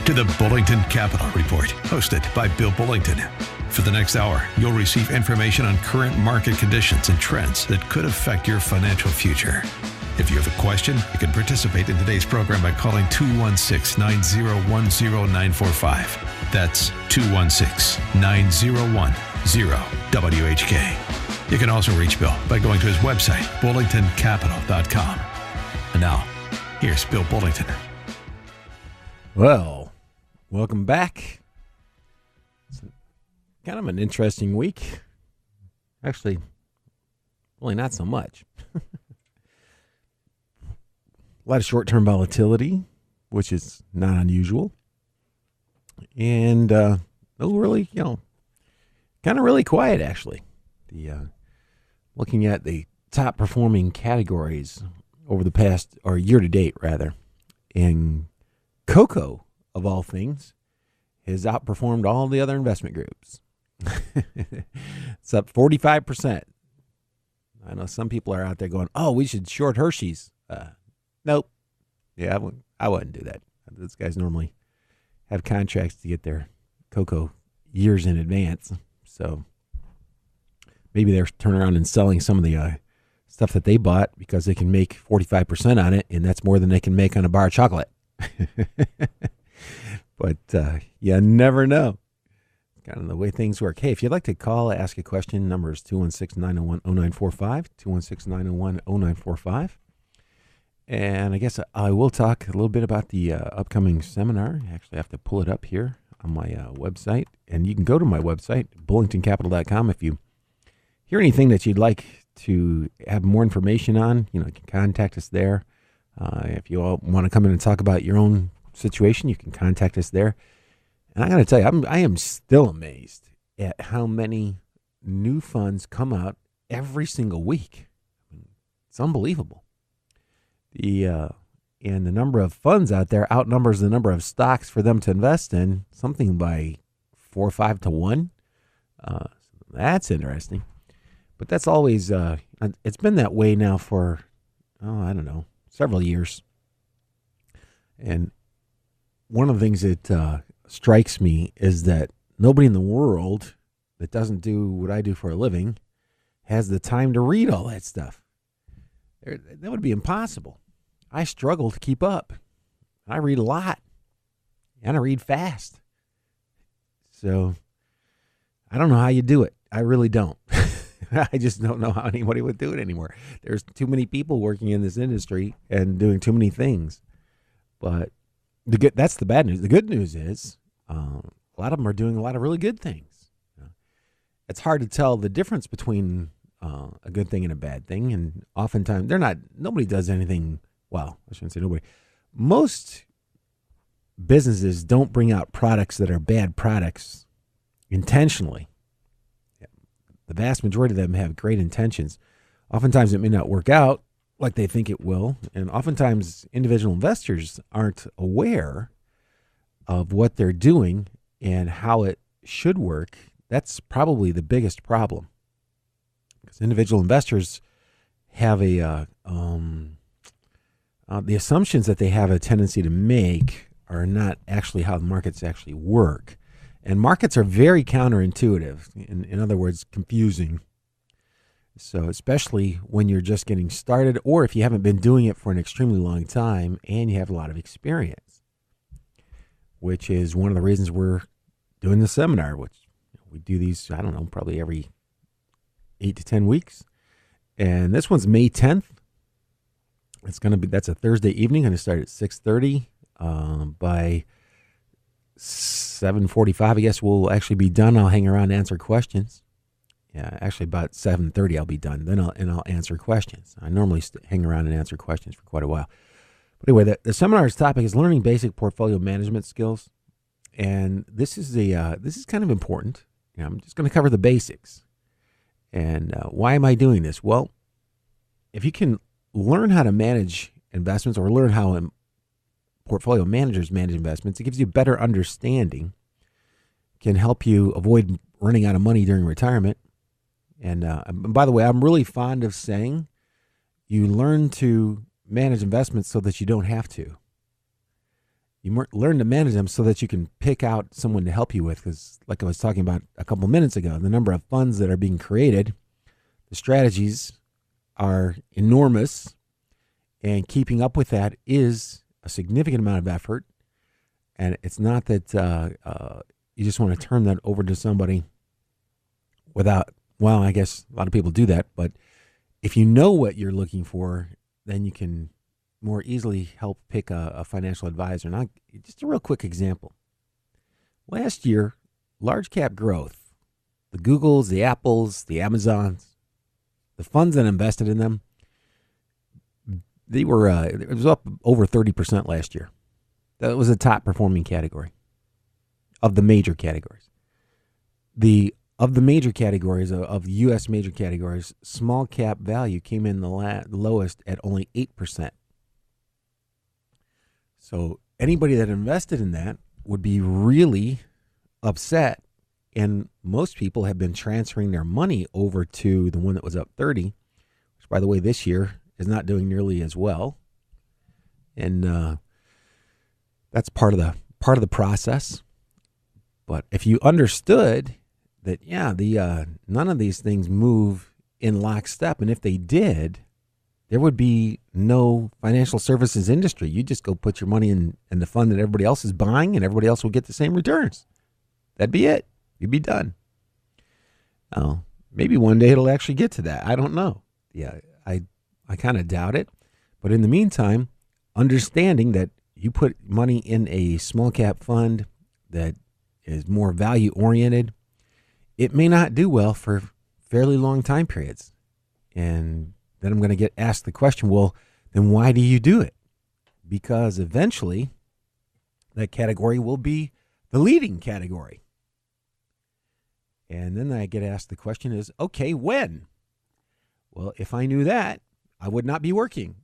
to the Bullington Capital Report, hosted by Bill Bullington. For the next hour, you'll receive information on current market conditions and trends that could affect your financial future. If you have a question, you can participate in today's program by calling 216-901-0945. That's 216-901-0WHK. You can also reach Bill by going to his website, bullingtoncapital.com. And now, here's Bill Bullington. Well, welcome back. It's kind of an interesting week. Actually, really not so much. A lot of short-term volatility, which is not unusual. And it was really, kind of really quiet, actually. Looking at the top performing categories over the past, or year to date, rather, and cocoa, of all things, has outperformed all the other investment groups. It's up 45%. I know some people are out there going, oh, we should short Hershey's. Nope. Yeah, I wouldn't do that. Those guys normally have contracts to get their cocoa years in advance. So maybe they're turning around and selling some of the stuff that they bought because they can make 45% on it, and that's more than they can make on a bar of chocolate. But you never know. Kind of the way things work. Hey, if you'd like to call, ask a question, number is 216-901-0945, 216-901-0945. And I guess I will talk a little bit about the upcoming seminar. I actually have to pull it up here on my website. And you can go to my website, bullingtoncapital.com. If you hear anything that you'd like to have more information on, you can contact us there. If you all want to come in and talk about your own situation, you can contact us there. And I got to tell you, I am still amazed at how many new funds come out every single week. It's unbelievable. And the number of funds out there outnumbers the number of stocks for them to invest in, something by 4 or 5 to 1. That's interesting. But that's always, it's been that way now for, I don't know, several years. And one of the things that strikes me is that nobody in the world that doesn't do what I do for a living has the time to read all that stuff. That would be impossible. I struggle to keep up. I read a lot, and I read fast. So I don't know how you do it. I really don't. I just don't know how anybody would do it anymore. There's too many people working in this industry and doing too many things. But that's the bad news. The good news is a lot of them are doing a lot of really good things. It's hard to tell the difference between a good thing and a bad thing. And oftentimes nobody does anything. Well, I shouldn't say nobody. Most businesses don't bring out products that are bad products intentionally. The vast majority of them have great intentions. Oftentimes it may not work out like they think it will. And oftentimes individual investors aren't aware of what they're doing and how it should work. That's probably the biggest problem. Because individual investors have the assumptions that they have a tendency to make are not actually how the markets actually work. And markets are very counterintuitive, in other words, confusing. So especially when you're just getting started, or if you haven't been doing it for an extremely long time and you have a lot of experience, which is one of the reasons we're doing the seminar, which we do these, I don't know, probably every 8 to 10 weeks. And this one's May 10th. That's a Thursday evening. Going to start at 6:30. By 7:45, I guess we'll actually be done. I'll hang around and answer questions. Yeah, actually about 7:30 I'll be done. Then I'll answer questions. I normally hang around and answer questions for quite a while. But anyway, the seminar's topic is learning basic portfolio management skills, and this is kind of important. I'm just going to cover the basics. And why am I doing this? Well, if you can learn how to manage investments or learn how portfolio managers manage investments, it gives you a better understanding, can help you avoid running out of money during retirement. And by the way, I'm really fond of saying you learn to manage investments so that you don't have to. You learn to manage them so that you can pick out someone to help you with. Because like I was talking about a couple minutes ago, the number of funds that are being created, the strategies are enormous, and keeping up with that is a significant amount of effort. And it's not that you just want to turn that over to somebody without, well, I guess a lot of people do that, but if you know what you're looking for, then you can more easily help pick a financial advisor. And just a real quick example. Last year, large cap growth, the Googles, the Apples, the Amazons, the funds that invested in them, it was up over 30% last year. That was a top performing category of the major categories. Of the major categories, of U.S. major categories, small cap value came in the lowest at only 8%. So anybody that invested in that would be really upset. And most people have been transferring their money over to the one that was up 30, which, by the way, this year is not doing nearly as well. And that's part of the process. But if you understood that, none of these things move in lockstep, and if they did, there would be no financial services industry. You just go put your money in the fund that everybody else is buying, and everybody else will get the same returns. That'd be it. You'd be done. Oh, maybe one day it'll actually get to that. I don't know. Yeah, I kind of doubt it. But in the meantime, understanding that you put money in a small cap fund that is more value oriented, it may not do well for fairly long time periods. And then I'm going to get asked the question, well, then why do you do it? Because eventually that category will be the leading category. And then I get asked the question is, okay, when? Well, if I knew that, I would not be working.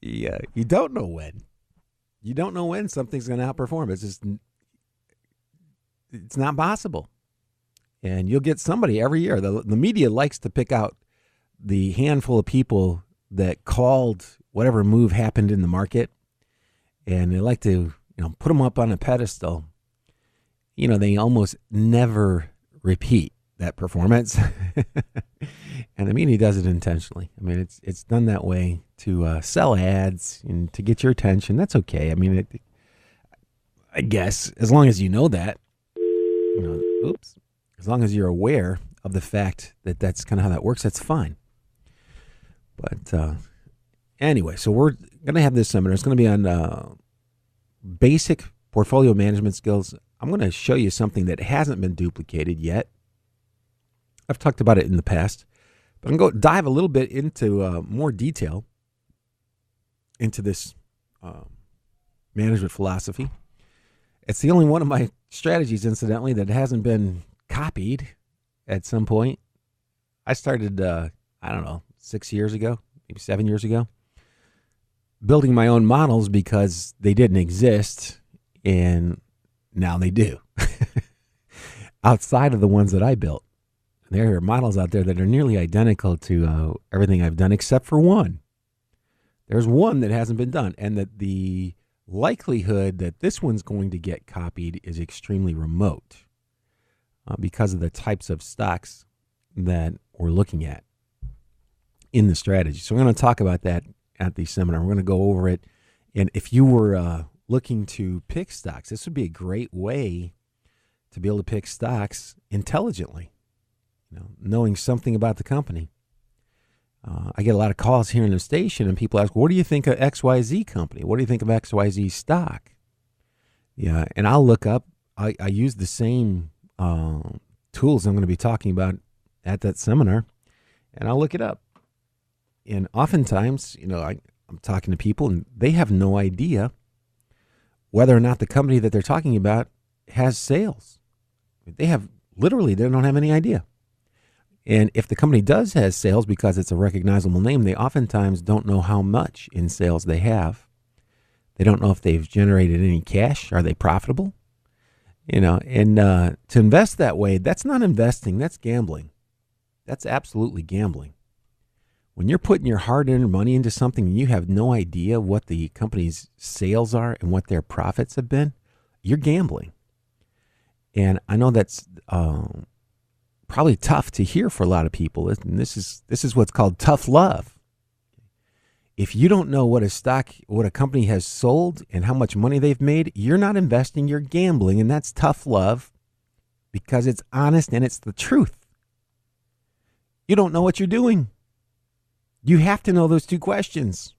Yeah, you don't know when. You don't know when something's going to outperform. It's not possible. And you'll get somebody every year. The media likes to pick out the handful of people that called whatever move happened in the market, and they like to, put them up on a pedestal. They almost never repeat that performance. And the media does it intentionally. I mean, it's done that way to sell ads and to get your attention. That's okay. I mean, I guess as long as you know that, as long as you're aware of the fact that that's kind of how that works, that's fine. But anyway, so we're going to have this seminar. It's going to be on basic portfolio management skills. I'm going to show you something that hasn't been duplicated yet. I've talked about it in the past, but I'm going to dive a little bit into more detail into this management philosophy. It's the only one of my strategies, incidentally, that hasn't been copied at some point. I started, 6 years ago, maybe 7 years ago, building my own models because they didn't exist, and now they do. Outside of the ones that I built. There are models out there that are nearly identical to everything I've done except for one. There's one that hasn't been done, and that the likelihood that this one's going to get copied is extremely remote because of the types of stocks that we're looking at in the strategy. So we're going to talk about that at the seminar. We're going to go over it. And if you were looking to pick stocks, this would be a great way to be able to pick stocks intelligently, knowing something about the company. I get a lot of calls here in the station, and people ask, what do you think of XYZ company? What do you think of XYZ stock? Yeah, and I'll look up. I use the same tools I'm going to be talking about at that seminar, and I'll look it up. And oftentimes, I'm talking to people, and they have no idea whether or not the company that they're talking about has sales. They don't have any idea. And if the company does have sales because it's a recognizable name, they oftentimes don't know how much in sales they have. They don't know if they've generated any cash. Are they profitable? And to invest that way, that's not investing. That's gambling. That's absolutely gambling. When you're putting your hard-earned money into something and you have no idea what the company's sales are and what their profits have been, you're gambling. And I know that's probably tough to hear for a lot of people. And this is what's called tough love. If you don't know what a company has sold and how much money they've made, you're not investing, you're gambling, and that's tough love because it's honest and it's the truth. You don't know what you're doing. You have to know those two questions.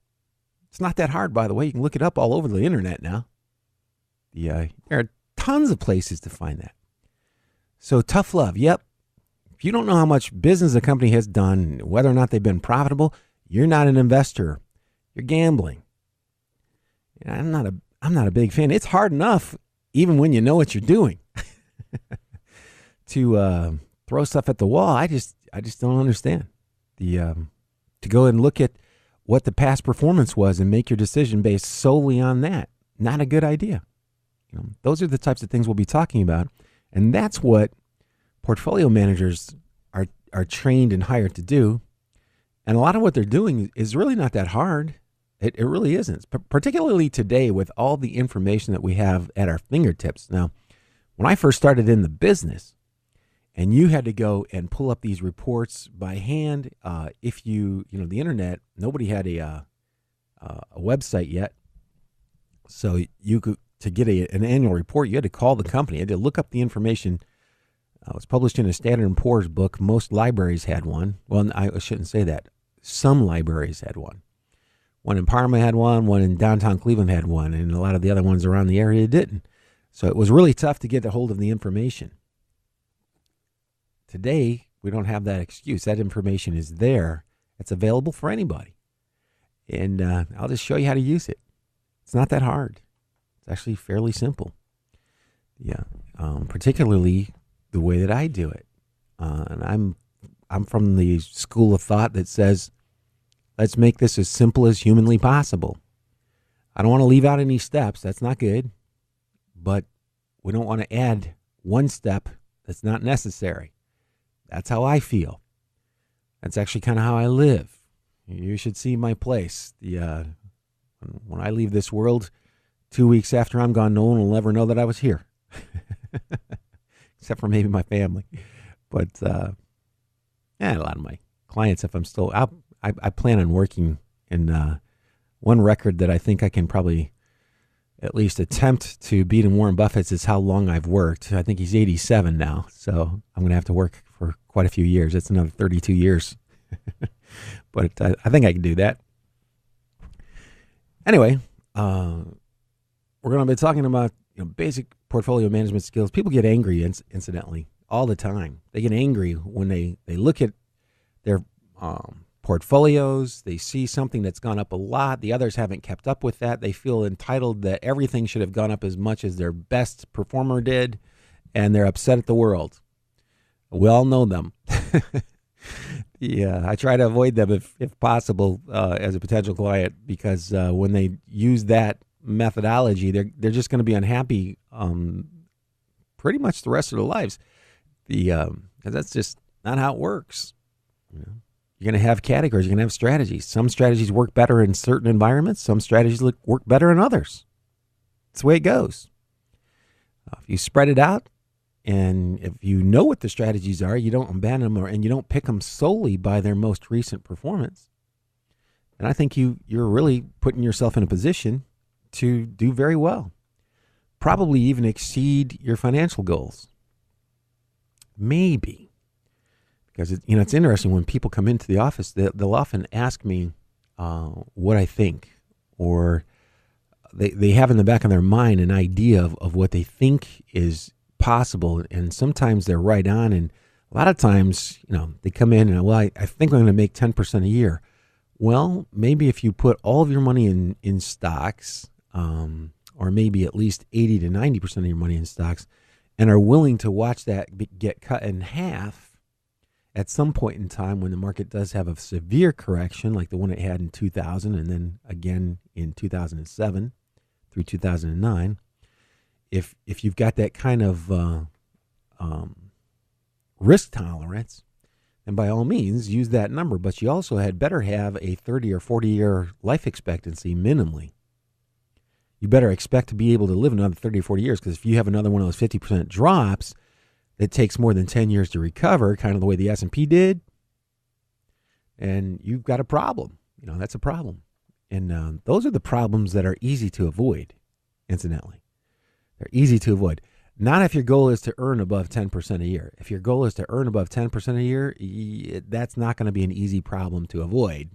It's not that hard, by the way. You can look it up all over the internet now. There are tons of places to find that. So tough love, yep. If you don't know how much business a company has done, whether or not they've been profitable, you're not an investor. You're gambling. I'm not a big fan. It's hard enough, even when you know what you're doing, to throw stuff at the wall. I just don't understand to go and look at what the past performance was and make your decision based solely on that. Not a good idea. Those are the types of things we'll be talking about, and that's what portfolio managers are trained and hired to do. And a lot of what they're doing is really not that hard. It really isn't, particularly today with all the information that we have at our fingertips. Now, when I first started in the business, and you had to go and pull up these reports by hand, if the internet, nobody had a website yet, so you could to get an annual report, you had to call the company, you had to look up the information. It was published in a Standard & Poor's book. Most libraries had one. Well, I shouldn't say that. Some libraries had one. One in Parma had one in downtown Cleveland had one, and a lot of the other ones around the area didn't. So it was really tough to get a hold of the information. Today, we don't have that excuse. That information is there. It's available for anybody. And I'll just show you how to use it. It's not that hard. It's actually fairly simple. Yeah, particularly the way that I do it. And I'm from the school of thought that says, let's make this as simple as humanly possible. I don't want to leave out any steps. That's not good. But we don't want to add one step that's not necessary. That's how I feel. That's actually kind of how I live. You should see my place. When I leave this world, 2 weeks after I'm gone, no one will ever know that I was here. Except for maybe my family. But a lot of my clients, if I'm still out, I plan on working in one record that I think I can probably at least attempt to beat in Warren Buffett's is how long I've worked. I think he's 87 now, so I'm going to have to work for quite a few years. It's another 32 years. But I think I can do that. Anyway, we're going to be talking about basic portfolio management skills. People get angry, incidentally, all the time. They get angry when they look at their portfolios. They see something that's gone up a lot. The others haven't kept up with that. They feel entitled that everything should have gone up as much as their best performer did, and they're upset at the world. We all know them. Yeah, I try to avoid them if possible as a potential client, because when they use that methodology, they're just going to be unhappy pretty much the rest of their lives. Because that's just not how it works. You're going to have categories. You're going to have strategies. Some strategies work better in certain environments. Some strategies work better in others. That's the way it goes. If you spread it out, and if you know what the strategies are, you don't abandon them, and you don't pick them solely by their most recent performance, and I think you're really putting yourself in a position to do very well. Probably even exceed your financial goals. Maybe. Because it's interesting when people come into the office, they'll often ask me what I think, or they have in the back of their mind an idea of what they think is possible, and sometimes they're right on, and a lot of times they come in and I think I'm going to make 10% a year. Well, maybe if you put all of your money in stocks, or maybe at least 80 to 90% of your money in stocks, and are willing to watch that get cut in half at some point in time when the market does have a severe correction, like the one it had in 2000 and then again in 2007 through 2009, if you've got that kind of risk tolerance, And by all means, use that number. But you also had better have a 30 or 40-year life expectancy minimally. You better expect to be able to live another 30 or 40 years, because if you have another one of those 50% drops that takes more than 10 years to recover, kind of the way the S&P did, and you've got a problem. That's a problem. And those are the problems that are easy to avoid, incidentally. They're easy to avoid. Not if your goal is to earn above 10% a year. If your goal is to earn above 10% a year, that's not going to be an easy problem to avoid.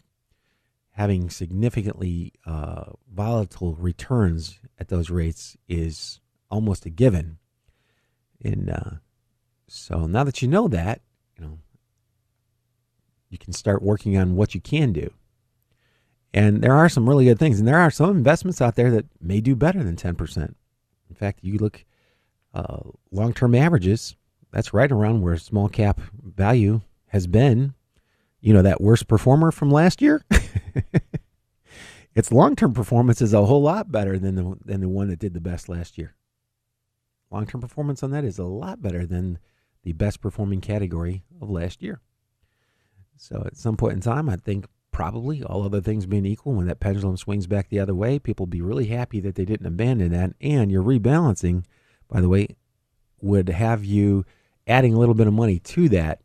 Having significantly volatile returns at those rates is almost a given. And so now that you know that, you can start working on what you can do. And there are some really good things. And there are some investments out there that may do better than 10%. In fact, you look long-term averages, that's right around where small cap value has been. That worst performer from last year, its long-term performance is a whole lot better than the one that did the best last year. Long-term performance on that is a lot better than the best performing category of last year. So at some point in time, I think probably all other things being equal, when that pendulum swings back the other way, people will be really happy that they didn't abandon that. And your rebalancing, by the way, would have you adding a little bit of money to that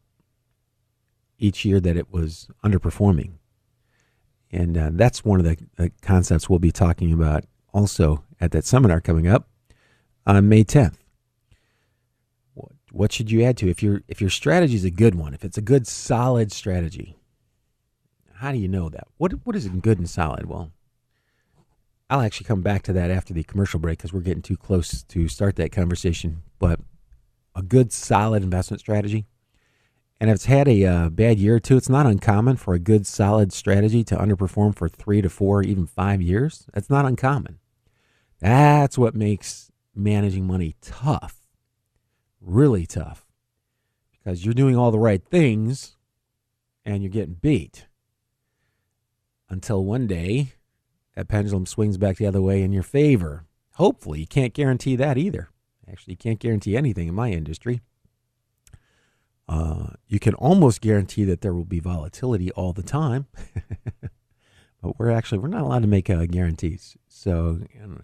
each year that it was underperforming. And that's one of the concepts we'll be talking about also at that seminar coming up on May 10th. What should you add to if your strategy is a good one, if it's a good solid strategy? How do you know that? What is good and solid? Well, I'll actually come back to that after the commercial break, because we're getting too close to start that conversation. But a good solid investment strategy, and if it's had a bad year or two, it's not uncommon for a good solid strategy to underperform for 3 to 4, even 5 years. That's not uncommon. That's what makes managing money tough. Really tough, because you're doing all the right things and you're getting beat until one day that pendulum swings back the other way in your favor. Hopefully. You can't guarantee that either. Actually, you can't guarantee anything in my industry. You can almost guarantee that there will be volatility all the time, but we're not allowed to make guarantees. So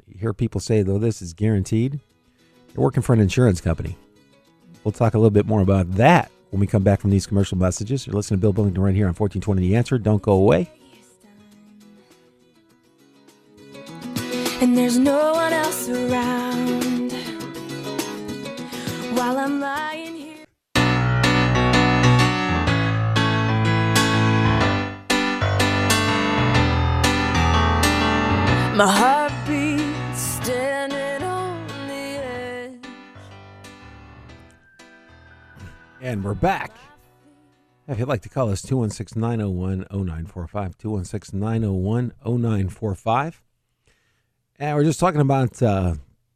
you hear people say, though, this is guaranteed. You're working for an insurance company. We'll talk a little bit more about that when we come back from these commercial messages. You're listening to Bill Bullington right here on 1420 The Answer. Don't go away. And there's no one else around while I'm lying here. My heart beats standing on the edge. And we're back. If you'd like to call us, 216-901-0945, 216-901-0945. And we're just talking about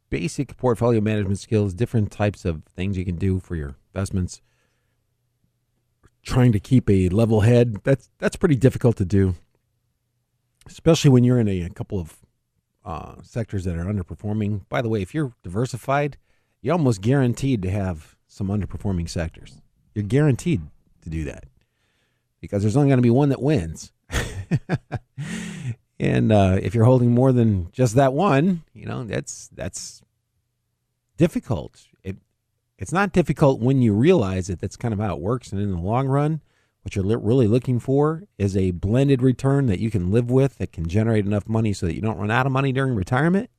basic portfolio management skills, different types of things you can do for your investments. Trying to keep a level head, that's pretty difficult to do, especially when you're in a couple of sectors that are underperforming. By the way, if you're diversified, you're almost guaranteed to have some underperforming sectors. You're guaranteed to do that because there's only going to be one that wins. And if you're holding more than just that one, that's difficult. It's not difficult when you realize that that's kind of how it works. And in the long run, what you're really looking for is a blended return that you can live with, that can generate enough money so that you don't run out of money during retirement.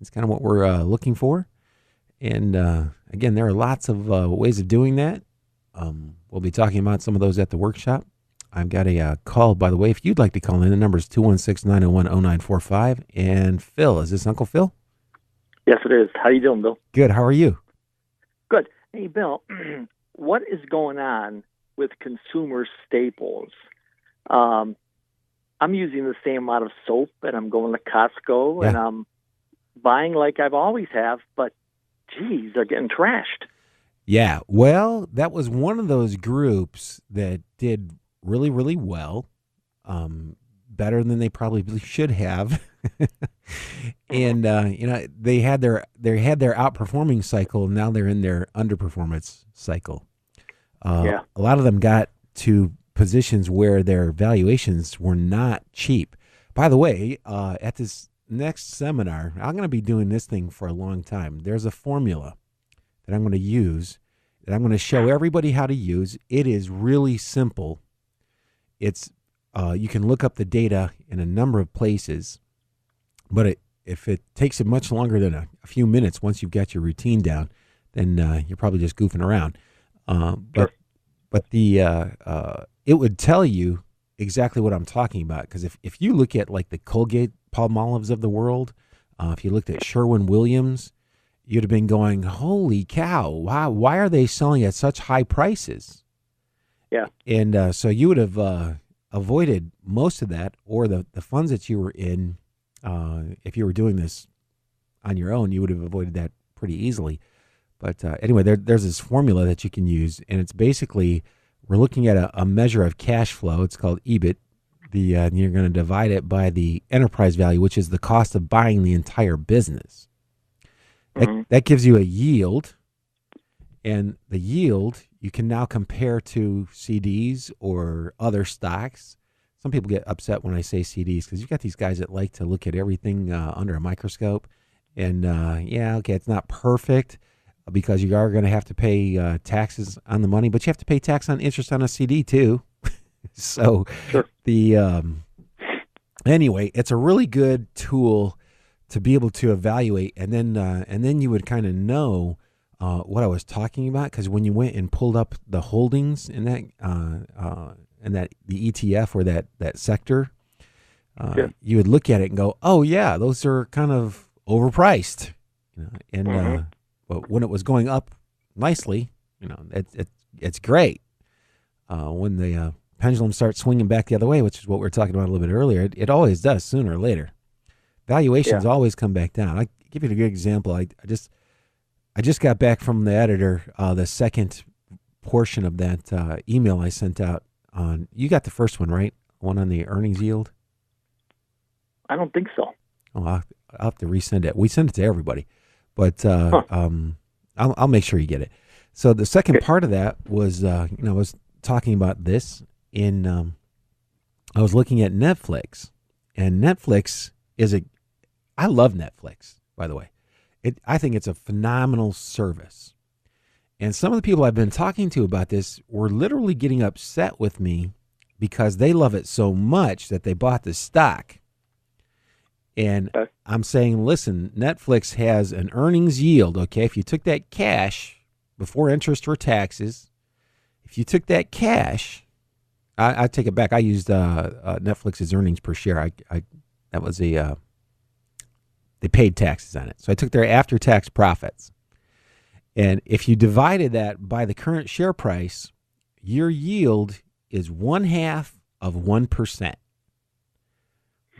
It's kind of what we're looking for. And again, there are lots of ways of doing that. We'll be talking about some of those at the workshop. I've got a call, by the way. If you'd like to call in, the number is 216-901-0945. And Phil, is this Uncle Phil? Yes, it is. How you doing, Bill? Good. How are you? Good. Hey, Bill, what is going on with consumer staples? I'm using the same amount of soap, and I'm going to Costco, and I'm buying like I've always have, but, geez, they're getting trashed. Yeah. Well, that was one of those groups that did really, really well, better than they probably should have. And they had their outperforming cycle. Now they're in their underperformance cycle. A lot of them got to positions where their valuations were not cheap. By the way, at this next seminar, I'm going to be doing this thing for a long time. There's a formula that I'm going to use, that I'm going to show everybody how to use. It is really simple. It's you can look up the data in a number of places, but if it takes it much longer than a few minutes once you've got your routine down, then you're probably just goofing around. But it would tell you exactly what I'm talking about, because if you look at like the Colgate Palmolives of the world, if you looked at Sherwin-Williams, you'd have been going, holy cow, wow, why are they selling at such high prices? Yeah. And so you would have avoided most of that, or the funds that you were in, if you were doing this on your own, you would have avoided that pretty easily. But anyway, there's this formula that you can use, and it's basically, we're looking at a measure of cash flow. It's called EBIT. You're going to divide it by the enterprise value, which is the cost of buying the entire business. That gives you a yield, and the yield you can now compare to CDs or other stocks. Some people get upset when I say CDs, because you've got these guys that like to look at everything under a microscope. And it's not perfect, because you are going to have to pay taxes on the money, but you have to pay tax on interest on a CD too. So sure. Anyway, it's a really good tool to be able to evaluate, and then you would kind of know what I was talking about, because when you went and pulled up the holdings in that the ETF or that sector, you would look at it and go, oh yeah, those are kind of overpriced, but when it was going up nicely, it's great. When the pendulum starts swinging back the other way, which is what we were talking about a little bit earlier, it always does sooner or later. Valuations always come back down. I'll give you a good example. I just got back from the editor, the second portion of that email I sent out on. You got the first one, right? One on the earnings yield? I don't think so. Oh, I'll have to resend it. We send it to everybody, but I'll make sure you get it. So the second part of that was, I was talking about this I was looking at Netflix, and Netflix I love Netflix, by the way. I think it's a phenomenal service. And some of the people I've been talking to about this were literally getting upset with me because they love it so much that they bought the stock. And I'm saying, listen, Netflix has an earnings yield, okay? If you took that cash before interest or taxes, if you took that cash, I take it back. I used Netflix's earnings per share. That was they paid taxes on it. So I took their after-tax profits. And if you divided that by the current share price, your yield is 1/2 of 1%.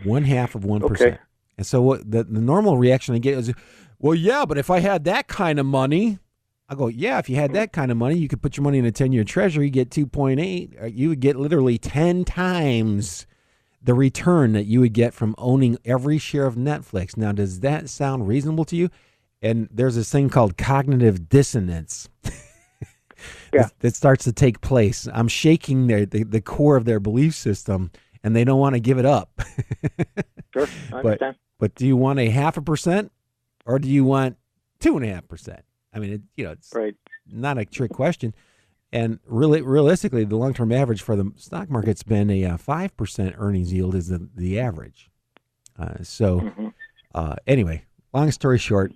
1/2 of 1%. Okay. And so what the normal reaction I get is, well, yeah, but if I had that kind of money, I go, yeah, if you had that kind of money, you could put your money in a 10-year treasury, get 2.8. You would get literally 10 times the return that you would get from owning every share of Netflix. Now, does that sound reasonable to you? And there's this thing called cognitive dissonance that starts to take place. I'm shaking the core of their belief system, and they don't want to give it up. Sure, I understand. But do you want 0.5%, or do you want 2.5%? I mean, it's right. Not a trick question. And realistically, the long-term average for the stock market's been a 5% earnings yield is the average. Anyway, long story short,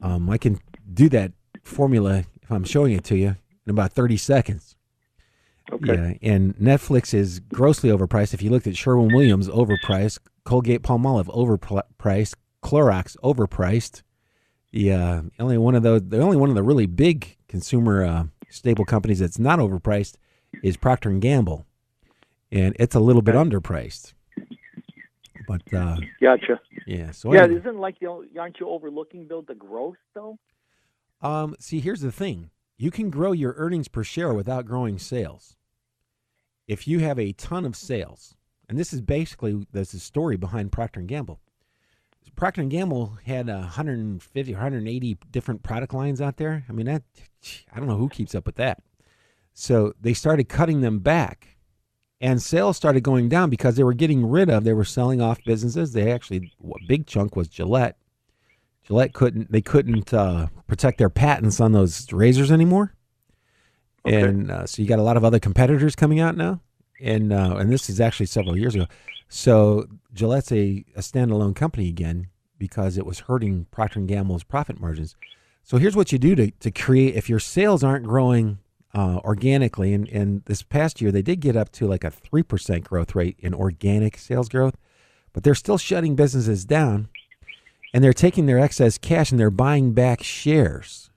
I can do that formula if I'm showing it to you in about 30 seconds. Okay. Yeah, and Netflix is grossly overpriced. If you looked at Sherwin-Williams, overpriced. Colgate-Palmolive, overpriced. Clorox, overpriced. The only one of the really big consumer staple companies that's not overpriced is Procter & Gamble, and it's a little bit underpriced. But gotcha. Yeah. So anyway. Isn't aren't you overlooking the growth though? See, here's the thing: you can grow your earnings per share without growing sales. If you have a ton of sales, and this is basically the story behind Procter & Gamble. Procter & Gamble had 150 or 180 different product lines out there. I mean, I don't know who keeps up with that. So they started cutting them back, and sales started going down because they were selling off businesses. A big chunk was Gillette. Gillette couldn't protect their patents on those razors anymore. Okay. And so you got a lot of other competitors coming out now. And this is actually several years ago. So Gillette's a standalone company again because it was hurting Procter & Gamble's profit margins. So here's what you do to create, if your sales aren't growing organically, and this past year they did get up to like a 3% growth rate in organic sales growth, but they're still shutting businesses down, and they're taking their excess cash and they're buying back shares.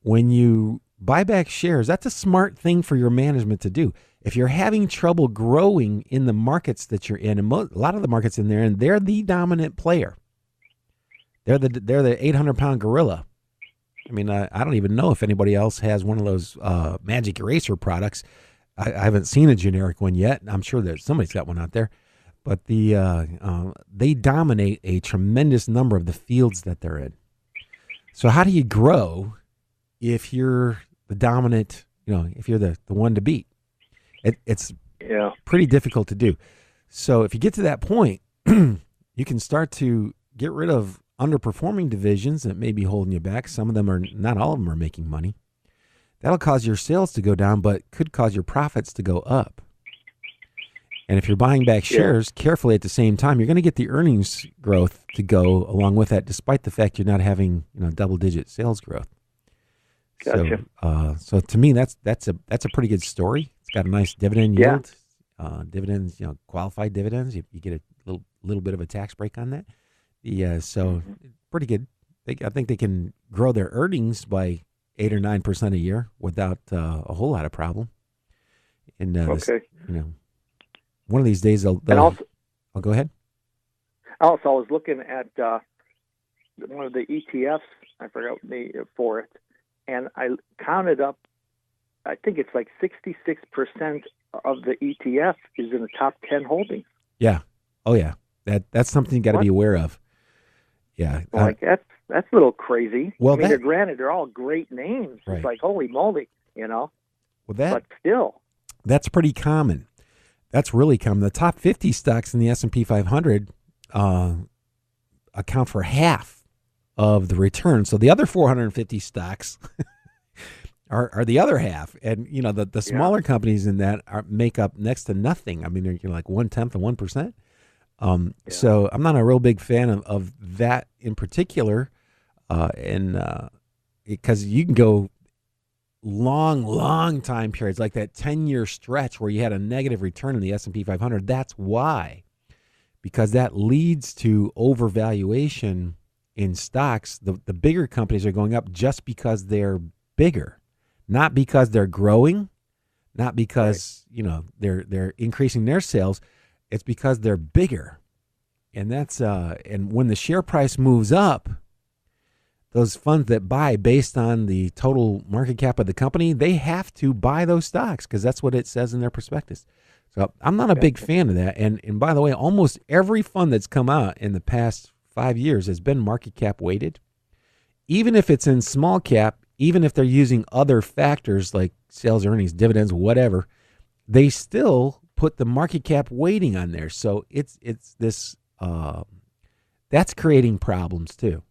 When you buy back shares, that's a smart thing for your management to do. If you're having trouble growing in the markets that you're in, and a lot of the markets in there, and they're the dominant player. They're the 800-pound gorilla. I mean, I don't even know if anybody else has one of those magic eraser products. I haven't seen a generic one yet. I'm sure that somebody's got one out there. But they dominate a tremendous number of the fields that they're in. So how do you grow if you're the dominant, if you're the one to beat? It's pretty difficult to do. So if you get to that point, you can start to get rid of underperforming divisions that may be holding you back. Some of them are, not all of them are making money. That'll cause your sales to go down, but could cause your profits to go up. And if you're buying back shares carefully at the same time, you're going to get the earnings growth to go along with that, despite the fact you're not having double-digit sales growth. Gotcha. So to me, that's a pretty good story. It's got a nice dividend yield. Dividends, qualified dividends. You get a little bit of a tax break on that. So pretty good. I think they can grow their earnings by 8 or 9% a year without a whole lot of problem. And one of these days they'll I'll go ahead. Also, I was looking at one of the ETFs. I forgot for it, and I counted up. I think it's like 66% of the ETF is in the top 10 holdings. Yeah. Oh yeah. That's something you got to be aware of. Yeah. That's a little crazy. Well, they're all great names. Right. It's like, holy moly, Well, but still. That's pretty common. That's really common. The top 50 stocks in the S&P 500 account for half of the return. So the other 450 stocks are the other half. And, the smaller companies in that make up next to nothing. I mean, they're like 1/10 of 1%. So I'm not a real big fan of that in particular, because you can go long time periods, like that 10-year stretch where you had a negative return in the S&P 500. That's why, because that leads to overvaluation in stocks. The bigger companies are going up just because they're bigger, not because they're growing, not because they're increasing their sales. It's because they're bigger. And that's and when the share price moves up, those funds that buy based on the total market cap of the company, they have to buy those stocks because that's what it says in their prospectus. So I'm not a big fan of that. And by the way, almost every fund that's come out in the past 5 years has been market cap weighted. Even if it's in small cap, even if they're using other factors like sales, earnings, dividends, whatever, they still put the market cap weighting on there. So it's this that's creating problems too.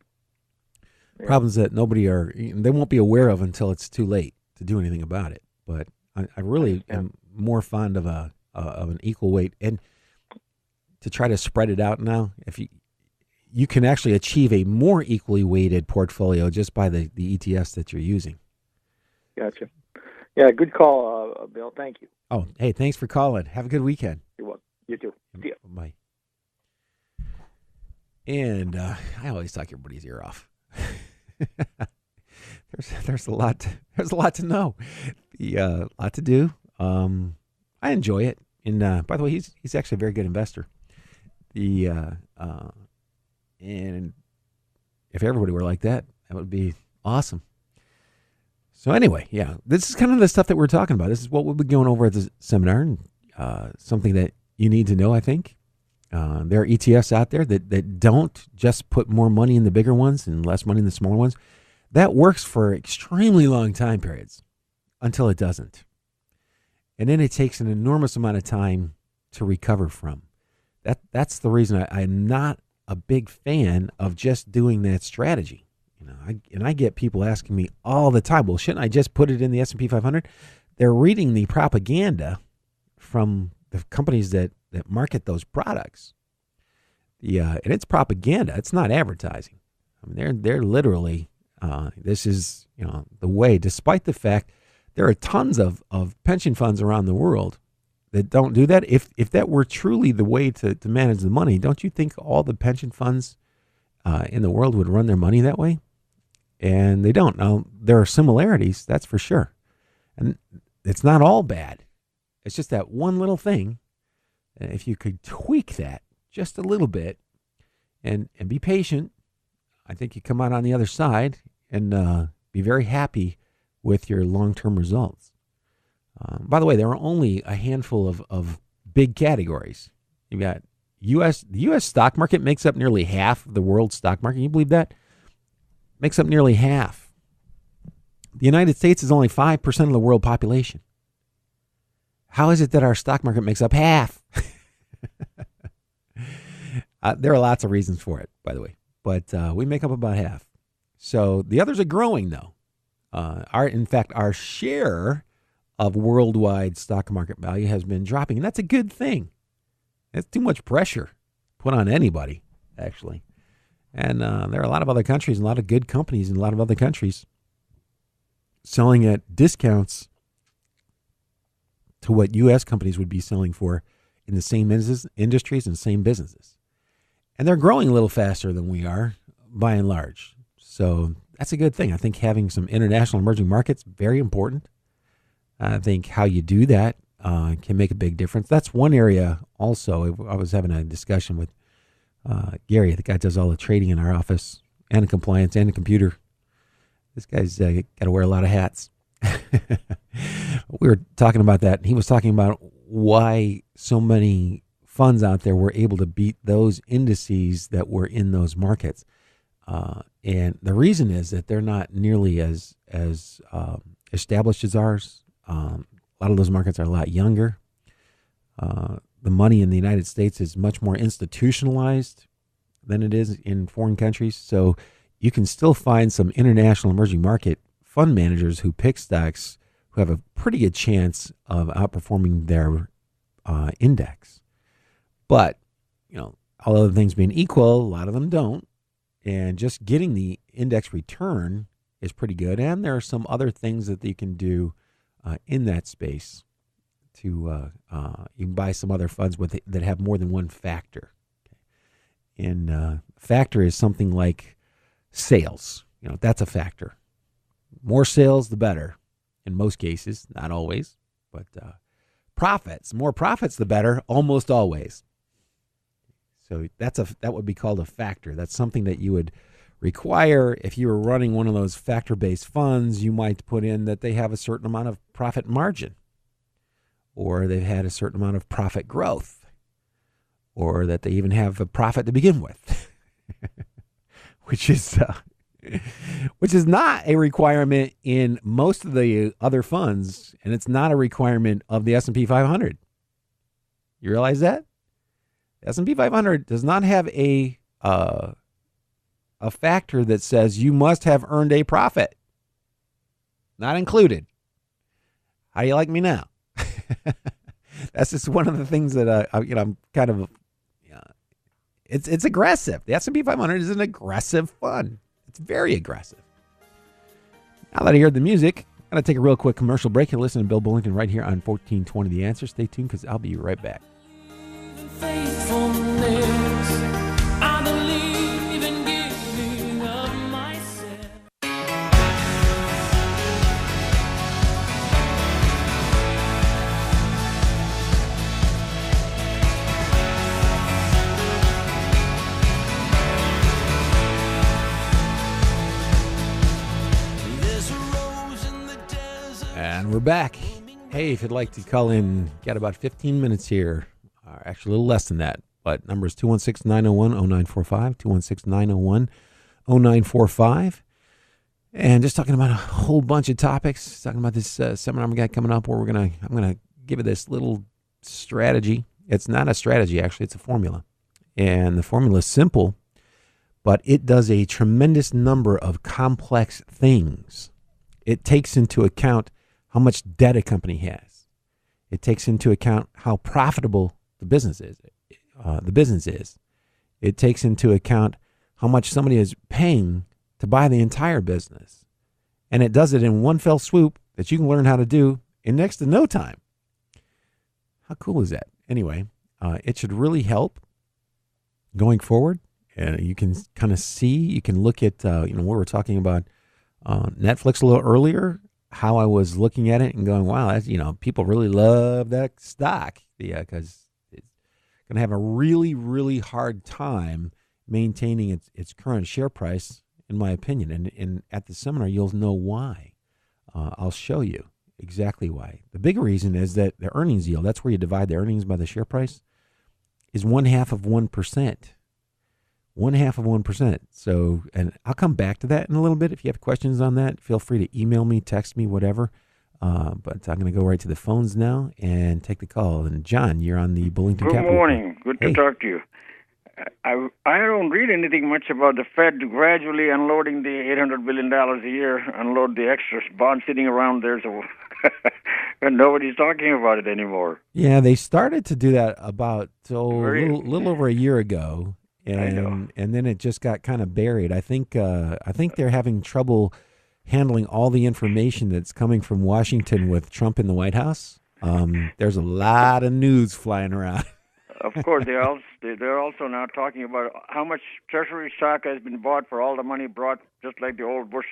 Problems that they won't be aware of until it's too late to do anything about it. But I really am more fond of an equal weight, and to try to spread it out now. If you can actually achieve a more equally weighted portfolio just by the ETFs that you're using. Gotcha. Yeah, good call, Bill. Thank you. Oh, hey, thanks for calling. Have a good weekend. You're welcome. You too. See ya. Bye. And I always talk everybody's ear off. there's a lot to know, a lot to do. I enjoy it, and by the way, he's actually a very good investor. And if everybody were like that, that would be awesome. So anyway, this is kind of the stuff that we're talking about. This is what we'll be going over at the seminar, and something that you need to know, I think. There are ETFs out there that don't just put more money in the bigger ones and less money in the smaller ones. That works for extremely long time periods until it doesn't. and then it takes an enormous amount of time to recover from. That's the reason I'm not a big fan of just doing that strategy. I get people asking me all the time, well, shouldn't I just put it in the S&P 500? They're reading the propaganda from the companies that market those products. And it's propaganda. It's not advertising. I mean, they're literally, this is, the way, despite the fact there are tons of pension funds around the world that don't do that. If that were truly the way to manage the money, don't you think all the pension funds in the world would run their money that way? And they don't. Now, there are similarities, that's for sure. And it's not all bad. It's just that one little thing. If you could tweak that just a little bit and be patient, I think you come out on the other side and be very happy with your long-term results. By the way, there are only a handful of big categories. You've got the U.S. stock market makes up nearly half of the world's stock market. Can you believe that? Makes up nearly half. The United States is only 5% of the world population. How is it that our stock market makes up half? There are lots of reasons for it, by the way, but we make up about half. So the others are growing, though. In fact, our share of worldwide stock market value has been dropping, and that's a good thing. It's too much pressure put on anybody, actually. And there are a lot of other countries, and a lot of good companies in a lot of other countries selling at discounts to what U.S. companies would be selling for in the same industries and same businesses. And they're growing a little faster than we are, by and large. So that's a good thing. I think having some international emerging markets, very important. I think how you do that can make a big difference. That's one area also. I was having a discussion with Gary, the guy who does all the trading in our office, and the compliance, and the computer. This guy's got to wear a lot of hats. We were talking about that. He was talking about why so many funds out there were able to beat those indices that were in those markets. And the reason is that they're not nearly as established as ours. A lot of those markets are a lot younger. The money in the United States is much more institutionalized than it is in foreign countries. So you can still find some international emerging market fund managers who pick stocks who have a pretty good chance of outperforming their index. But, all other things being equal, a lot of them don't. And just getting the index return is pretty good. And there are some other things that you can do in that space to you can buy some other funds that have more than one factor. And factor is something like sales. That's a factor. More sales, the better. In most cases, not always, but profits. More profits, the better. Almost always. So that would be called a factor. That's something that you would require if you were running one of those factor-based funds. You might put in that they have a certain amount of profit margin, or they've had a certain amount of profit growth, or that they even have a profit to begin with, which is not a requirement in most of the other funds, and it's not a requirement of the S&P 500. You realize that? The S&P 500 does not have a factor that says you must have earned a profit. Not included. How do you like me now? That's just one of the things that I'm kind of. It's aggressive. The S&P 500 is an aggressive fund. It's very aggressive. Now that I heard the music, I'm going to take a real quick commercial break and listen to Bill Bullington right here on 1420 The Answer. Stay tuned because I'll be right back. I believe in giving of myself. And we're back. Hey, if you'd like to call in, got about 15 minutes here. Actually, a little less than that. But number is 216-901-0945, 216-901-0945. And just talking about a whole bunch of topics. Talking about this seminar we got coming up where I'm gonna give you this little strategy. It's not a strategy, actually. It's a formula. And the formula is simple, but it does a tremendous number of complex things. It takes into account how much debt a company has. It takes into account how profitable the business is. It takes into account how much somebody is paying to buy the entire business. And it does it in one fell swoop that you can learn how to do in next to no time. How cool is that? Anyway, it should really help going forward. You can kind of see, you can look at, we were talking about Netflix a little earlier, how I was looking at it and going, wow, that's, people really love that stock because it's going to have a really, really hard time maintaining its current share price, in my opinion. And at the seminar, you'll know why. I'll show you exactly why. The big reason is that the earnings yield, that's where you divide the earnings by the share price, is 0.5 of 1%. 0.5 of 1%. So, and I'll come back to that in a little bit. If you have questions on that, feel free to email me, text me, whatever. But I'm going to go right to the phones now and take the call. And John, you're on the Bullington Good Capital. Morning. Good to talk to you. I don't read anything much about the Fed gradually unloading the $800 billion a year, unload the extra bonds sitting around there, so and nobody's talking about it anymore. Yeah, they started to do that about a little over a year ago, and then it just got kind of buried. I think they're having trouble handling all the information that's coming from Washington with Trump in the White House. There's a lot of news flying around. Of course, they're also now talking about how much Treasury stock has been bought for all the money brought, just like the old Bush.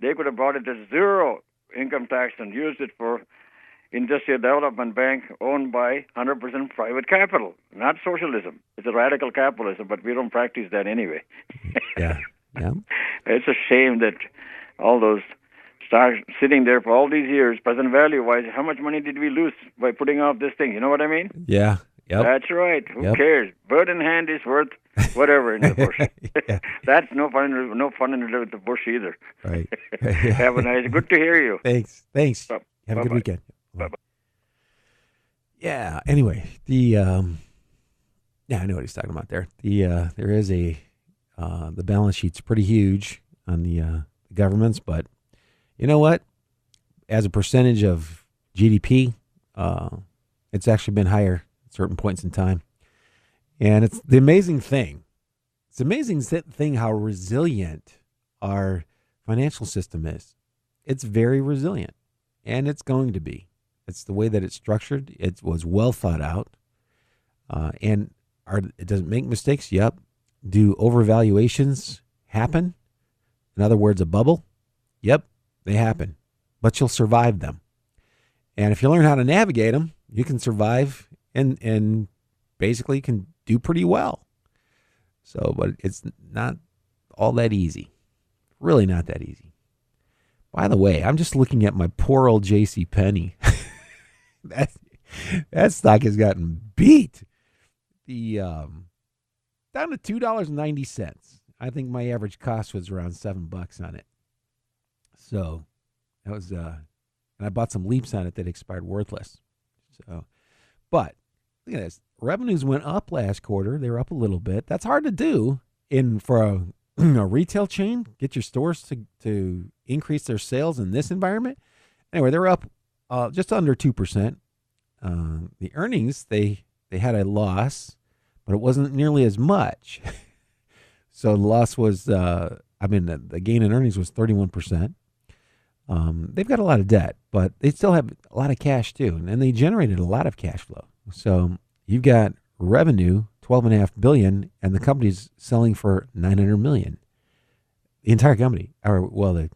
They could have bought it as zero income tax and used it for Industrial Development Bank owned by 100% private capital, not socialism. It's a radical capitalism, but we don't practice that anyway. Yeah. It's a shame that all those stocks sitting there for all these years, present value-wise, how much money did we lose by putting off this thing? You know what I mean? Yeah. Yep. That's right. Who cares? Bird in hand is worth whatever in the bush. Yeah. That's no fun in the bush either. Right. Have a nice. Good to hear you. Thanks. Have a good weekend. Bye-bye. Yeah. Anyway, I know what he's talking about there. There is the balance sheet's pretty huge on the governments, but you know what? As a percentage of GDP, it's actually been higher at certain points in time. And it's the amazing thing. It's an amazing thing how resilient our financial system is. It's very resilient, and it's going to be. It's the way that it's structured. It was well thought out. And it doesn't make mistakes. Yep. Do overvaluations happen? In other words, a bubble? Yep, they happen. But you'll survive them. And if you learn how to navigate them, you can survive and basically can do pretty well. So, but it's not all that easy. Really not that easy. By the way, I'm just looking at my poor old J.C. Penney. That stock has gotten beat. Down to $2.90. I think my average cost was around $7 on it. So that was, and I bought some leaps on it that expired worthless. So, but look at this. Revenues went up last quarter. They were up a little bit. That's hard to do for a retail chain. Get your stores to increase their sales in this environment. Anyway, they're up just under 2%. The earnings, they had a loss, but it wasn't nearly as much. So the loss was, the gain in earnings was 31%. They've got a lot of debt, but they still have a lot of cash too, and they generated a lot of cash flow. So you've got revenue, $12.5 billion, and the company's selling for $900 million. The entire company, the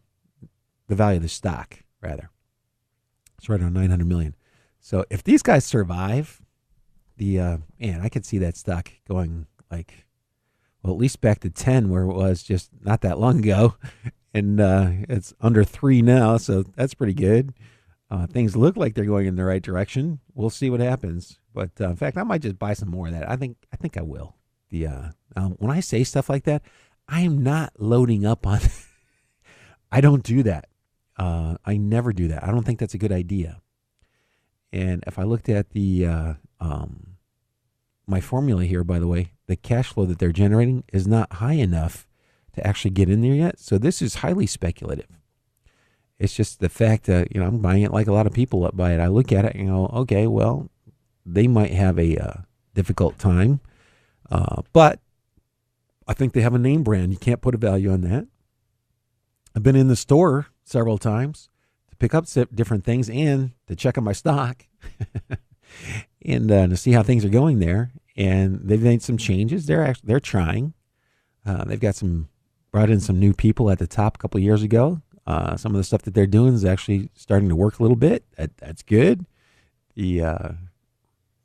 value of the stock, rather. It's right around $900 million. So if these guys survive, I could see that stock going at least back to 10, where it was just not that long ago. And it's under 3 now, so that's pretty good. Things look like they're going in the right direction. We'll see what happens. But in fact, I might just buy some more of that. I think I will. When I say stuff like that, I am not loading up on. I don't do that. I never do that. I don't think that's a good idea. And if I looked at the my formula here, by the way, the cash flow that they're generating is not high enough to actually get in there yet. So this is highly speculative. It's just the fact that, I'm buying it like a lot of people buy it. I look at it and go, okay, well, they might have a difficult time, but I think they have a name brand. You can't put a value on that. I've been in the store several times to pick up different things and to check on my stock and to see how things are going there. And they've made some changes. They're trying. They've brought in some new people at the top a couple of years ago. Some of the stuff that they're doing is actually starting to work a little bit. That's good. The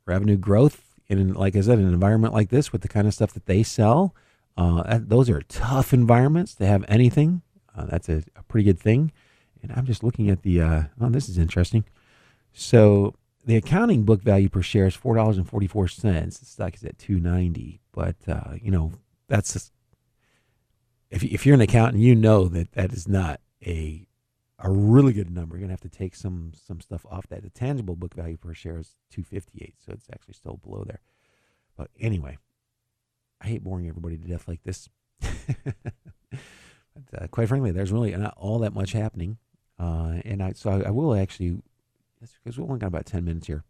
revenue growth in, like I said, an environment like this with the kind of stuff that they sell, those are tough environments to have anything. That's a pretty good thing. And I'm just looking at this is interesting. So the accounting book value per share is $4.44. The stock is at $2.90. But, that's just, if you're an accountant, that is not a really good number. You're going to have to take some stuff off that. The tangible book value per share is $2.58, so it's actually still below there. But anyway, I hate boring everybody to death like this. But, quite frankly, there's really not all that much happening. So I will actually, because we've only got about 10 minutes here.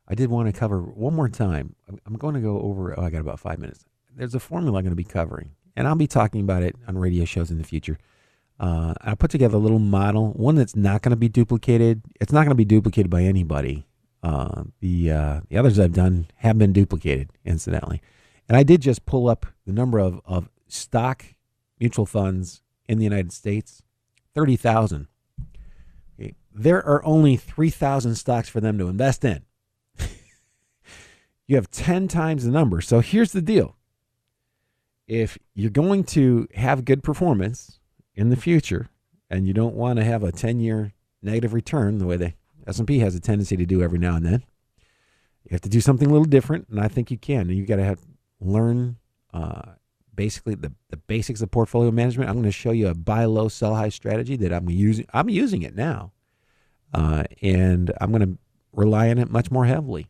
I did want to cover one more time. I'm going to go over, I got about 5 minutes. There's a formula I'm going to be covering, and I'll be talking about it on radio shows in the future. I put together a little model, one that's not going to be duplicated. It's not going to be duplicated by anybody. The others I've done have been duplicated, incidentally. And I did just pull up the number of stock mutual funds in the United States, 30,000. Okay. There are only 3,000 stocks for them to invest in. You have 10 times the number. So here's the deal. If you're going to have good performance in the future, and you don't want to have a 10-year negative return the way the S&P has a tendency to do every now and then, you have to do something a little different, and I think you can. You got to learn basically the basics of portfolio management. I'm going to show you a buy low, sell high strategy that I'm using. I'm using it now, and I'm going to rely on it much more heavily.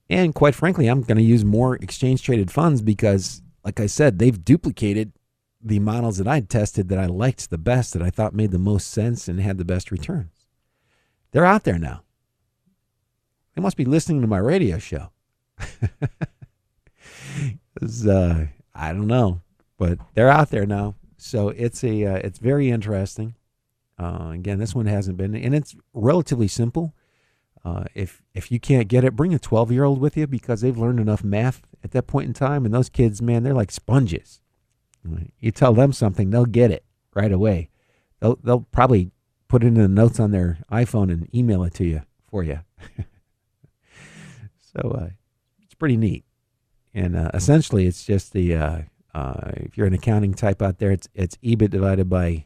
And quite frankly, I'm going to use more exchange-traded funds because, like I said, they've duplicated the models that I tested that I liked the best, that I thought made the most sense and had the best returns. They're out there now. They must be listening to my radio show. I don't know, but they're out there now. So it's very interesting. Again, this one hasn't been, and it's relatively simple. If you can't get it, bring a 12-year-old with you because they've learned enough math at that point in time. And those kids, man, they're like sponges. You tell them something, they'll get it right away. They'll probably put it in the notes on their iPhone and email it to you for you. So it's pretty neat. And essentially, it's just if you're an accounting type out there, it's EBIT divided by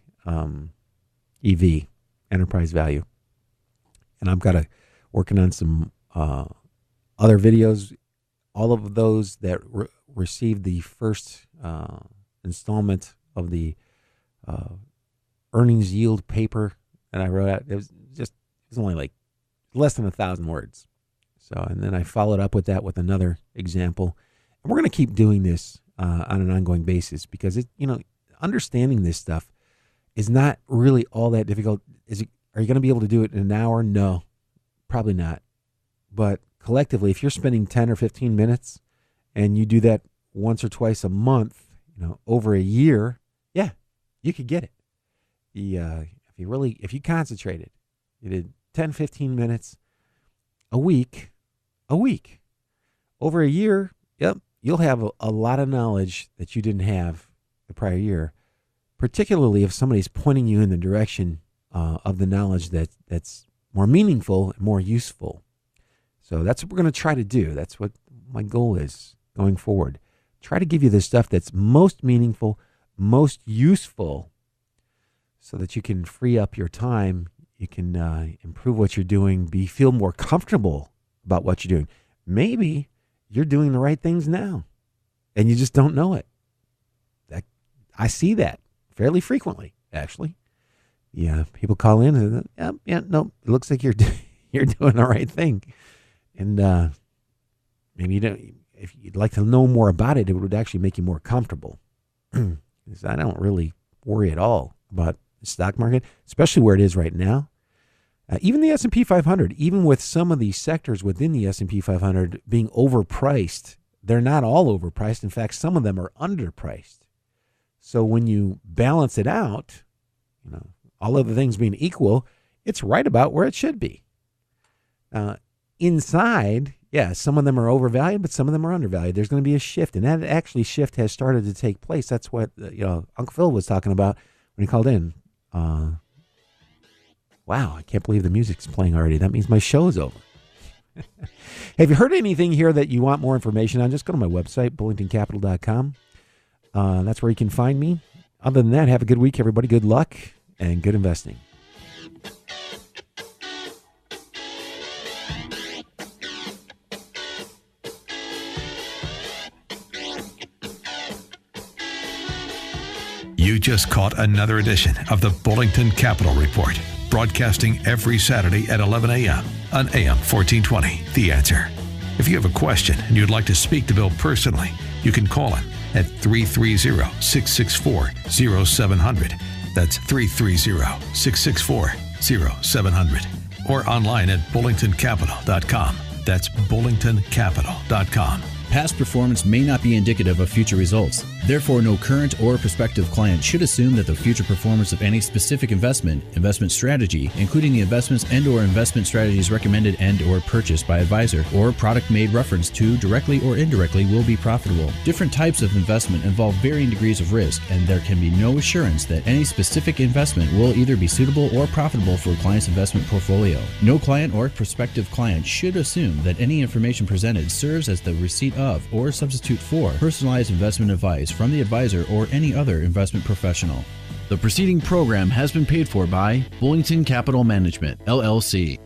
EV, enterprise value. And I've got working on some other videos. All of those that received the first installment of the earnings yield paper that I wrote out. It was only like less than 1,000 words. So, and then I followed up with that with another example. And we're going to keep doing this on an ongoing basis because understanding this stuff is not really all that difficult. Are you going to be able to do it in an hour? No, probably not. But collectively, if you're spending 10 or 15 minutes and you do that once or twice a month, over a year, yeah, you could get it. If you concentrated, you did 10, 15 minutes a week, over a year, yep, you'll have a lot of knowledge that you didn't have the prior year, particularly if somebody's pointing you in the direction of the knowledge that's more meaningful and more useful. So that's what we're going to try to do. That's what my goal is going forward. Try to give you the stuff that's most meaningful, most useful, so that you can free up your time. You can improve what you're doing, feel more comfortable about what you're doing. Maybe you're doing the right things now, and you just don't know it. I see that fairly frequently, actually. Yeah, people call in and no, it looks like you're you're doing the right thing. And maybe you don't. If you'd like to know more about it, it would actually make you more comfortable. Because I don't really worry at all about the stock market, especially where it is right now. Even the S&P 500, even with some of these sectors within the S&P 500 being overpriced, they're not all overpriced. In fact, some of them are underpriced. So when you balance it out, all other things being equal, it's right about where it should be. Inside, some of them are overvalued, but some of them are undervalued. There's going to be a shift, and that shift has started to take place. That's what Uncle Phil was talking about when he called in. Wow, I can't believe the music's playing already. That means my show's over. Have you heard anything here that you want more information on? Just go to my website, bullingtoncapital.com. That's where you can find me. Other than that, have a good week, everybody. Good luck and good investing. You just caught another edition of the Bullington Capital Report, broadcasting every Saturday at 11 a.m. on AM 1420, The Answer. If you have a question and you'd like to speak to Bill personally, you can call him at 330-664-0700. That's 330-664-0700. Or online at bullingtoncapital.com. That's bullingtoncapital.com. Past performance may not be indicative of future results. Therefore, no current or prospective client should assume that the future performance of any specific investment strategy, including the investments and/or investment strategies recommended and/or purchased by advisor, or product made reference to directly or indirectly, will be profitable. Different types of investment involve varying degrees of risk, and there can be no assurance that any specific investment will either be suitable or profitable for a client's investment portfolio. No client or prospective client should assume that any information presented serves as the receipt of or substitute for personalized investment advice from the advisor or any other investment professional. The preceding program has been paid for by Bullington Capital Management, LLC.